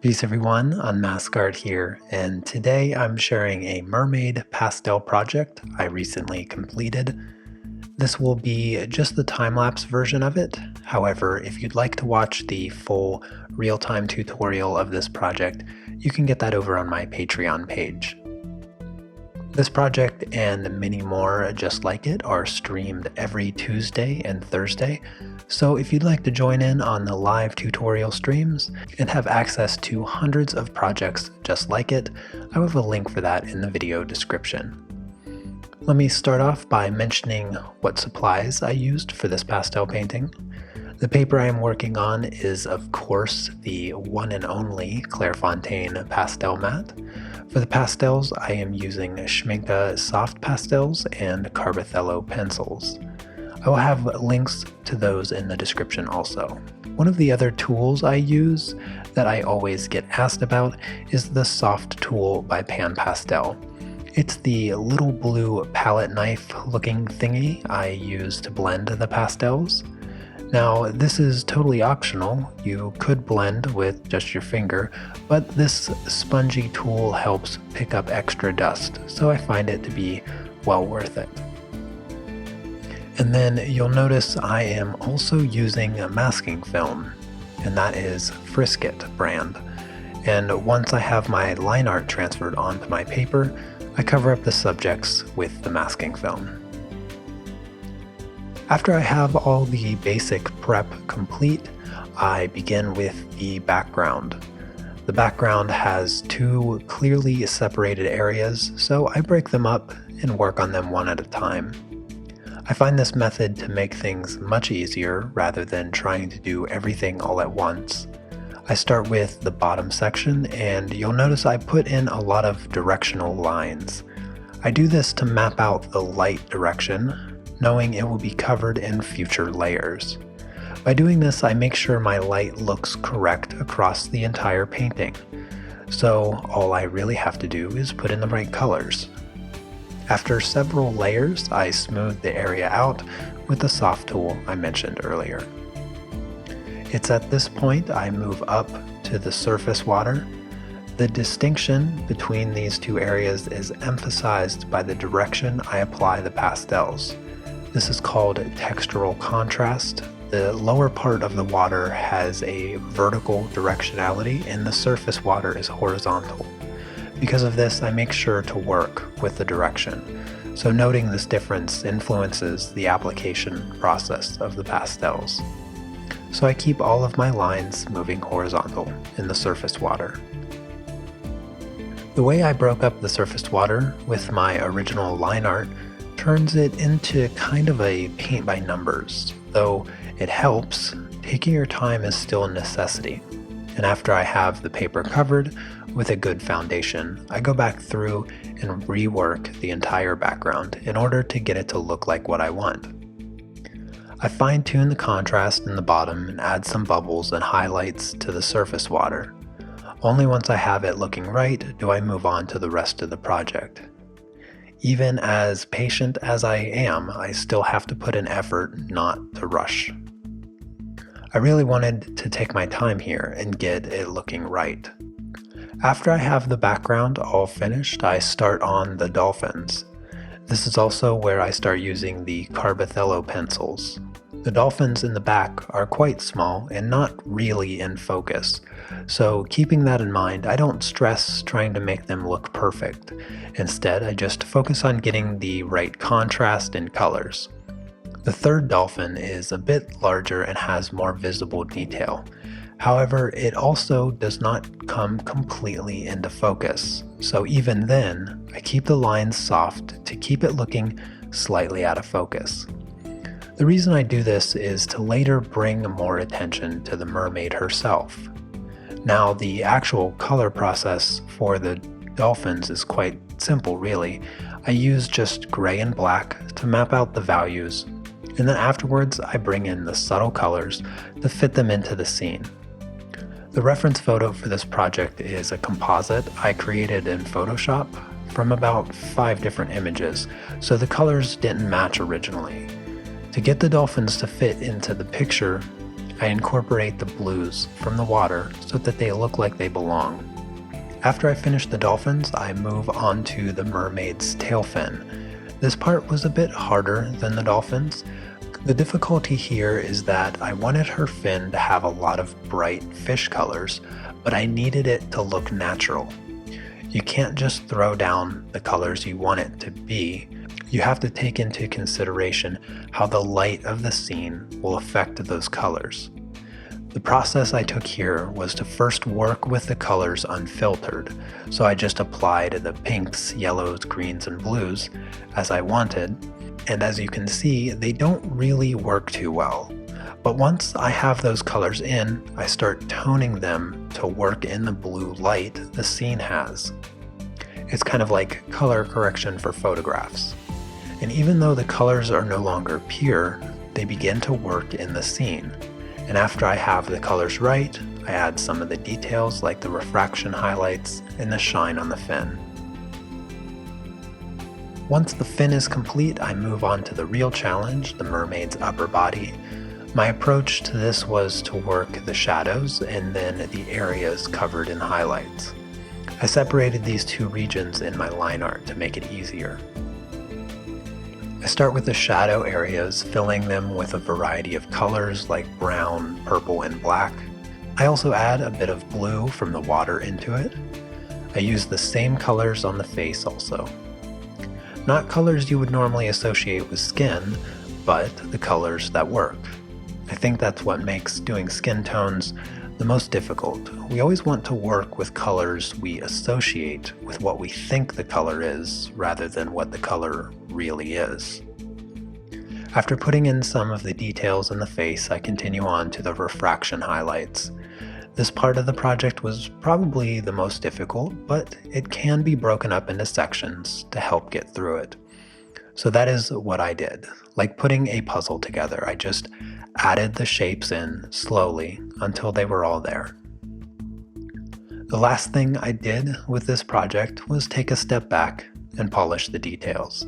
Peace everyone, Unmask Art here, and today I'm sharing a mermaid pastel project I recently completed. This will be just the time-lapse version of it. However, if you'd like to watch the full real-time tutorial of this project, you can get that over on my Patreon page. This project and many more just like it are streamed every Tuesday and Thursday, so if you'd like to join in on the live tutorial streams and have access to hundreds of projects just like it, I will have a link for that in the video description. Let me start off by mentioning what supplies I used for this pastel painting. The paper I am working on is, of course, the one and only Clairefontaine pastel mat. For the pastels, I am using Schmincke soft pastels and Carbothello pencils. I will have links to those in the description also. One of the other tools I use that I always get asked about is the soft tool by Pan Pastel. It's the little blue palette knife looking thingy I use to blend the pastels. Now, this is totally optional. You could blend with just your finger, but this spongy tool helps pick up extra dust, so I find it to be well worth it. And then you'll notice I am also using a masking film, and that is Frisket brand. And once I have my line art transferred onto my paper, I cover up the subjects with the masking film. After I have all the basic prep complete, I begin with the background. The background has two clearly separated areas, so I break them up and work on them one at a time. I find this method to make things much easier rather than trying to do everything all at once. I start with the bottom section, and you'll notice I put in a lot of directional lines. I do this to map out the light direction, knowing it will be covered in future layers. By doing this, I make sure my light looks correct across the entire painting. So all I really have to do is put in the right colors. After several layers, I smooth the area out with the soft tool I mentioned earlier. It's at this point I move up to the surface water. The distinction between these two areas is emphasized by the direction I apply the pastels. This is called textural contrast. The lower part of the water has a vertical directionality and the surface water is horizontal. Because of this, I make sure to work with the direction. So noting this difference influences the application process of the pastels. So I keep all of my lines moving horizontal in the surface water. The way I broke up the surface water with my original line art turns it into kind of a paint by numbers. Though it helps, taking your time is still a necessity. And after I have the paper covered with a good foundation, I go back through and rework the entire background in order to get it to look like what I want. I fine-tune the contrast in the bottom and add some bubbles and highlights to the surface water. Only once I have it looking right do I move on to the rest of the project. Even as patient as I am, I still have to put in effort not to rush. I really wanted to take my time here and get it looking right. After I have the background all finished, I start on the dolphins. This is also where I start using the Carbothello pencils. The dolphins in the back are quite small and not really in focus, so keeping that in mind, I don't stress trying to make them look perfect. Instead, I just focus on getting the right contrast and colors. The third dolphin is a bit larger and has more visible detail. However, it also does not come completely into focus, so even then, I keep the lines soft to keep it looking slightly out of focus. The reason I do this is to later bring more attention to the mermaid herself. Now, the actual color process for the dolphins is quite simple, really. I use just gray and black to map out the values, and then afterwards I bring in the subtle colors to fit them into the scene. The reference photo for this project is a composite I created in Photoshop from about 5 different images, so the colors didn't match originally. To get the dolphins to fit into the picture, I incorporate the blues from the water so that they look like they belong. After I finish the dolphins, I move on to the mermaid's tailfin. This part was a bit harder than the dolphins. The difficulty here is that I wanted her fin to have a lot of bright fish colors, but I needed it to look natural. You can't just throw down the colors you want it to be. You have to take into consideration how the light of the scene will affect those colors. The process I took here was to first work with the colors unfiltered, so I just applied the pinks, yellows, greens, and blues as I wanted, and as you can see, they don't really work too well. But once I have those colors in, I start toning them to work in the blue light the scene has. It's kind of like color correction for photographs. And even though the colors are no longer pure, they begin to work in the scene. And after I have the colors right, I add some of the details like the refraction highlights and the shine on the fin. Once the fin is complete, I move on to the real challenge, the mermaid's upper body. My approach to this was to work the shadows and then the areas covered in highlights. I separated these two regions in my line art to make it easier. I start with the shadow areas, filling them with a variety of colors like brown, purple, and black. I also add a bit of blue from the water into it. I use the same colors on the face also. Not colors you would normally associate with skin, but the colors that work. I think that's what makes doing skin tones the most difficult. We always want to work with colors we associate with what we think the color is, rather than what the color really is. After putting in some of the details in the face, I continue on to the refraction highlights. This part of the project was probably the most difficult, but it can be broken up into sections to help get through it. So that is what I did. Like putting a puzzle together, I just added the shapes in slowly until they were all there. The last thing I did with this project was take a step back and polish the details.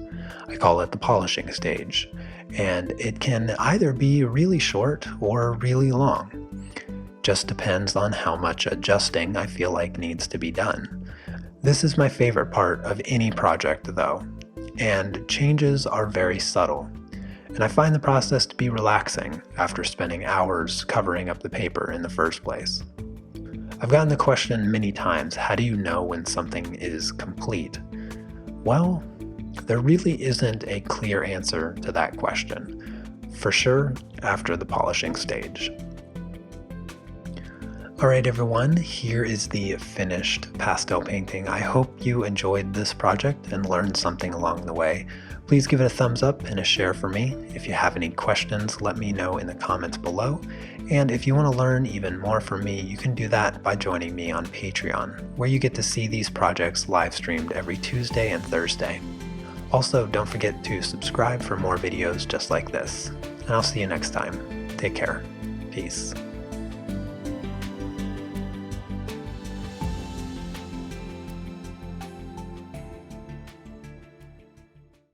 I call it the polishing stage, and it can either be really short or really long. Just depends on how much adjusting I feel like needs to be done. This is my favorite part of any project though, and changes are very subtle. And I find the process to be relaxing after spending hours covering up the paper in the first place. I've gotten the question many times, how do you know when something is complete? Well, there really isn't a clear answer to that question. For sure, after the polishing stage. Alright everyone, here is the finished pastel painting. I hope you enjoyed this project and learned something along the way. Please give it a thumbs up and a share for me. If you have any questions, let me know in the comments below. And if you want to learn even more from me, you can do that by joining me on Patreon, where you get to see these projects live streamed every Tuesday and Thursday. Also, don't forget to subscribe for more videos just like this. And I'll see you next time. Take care. Peace.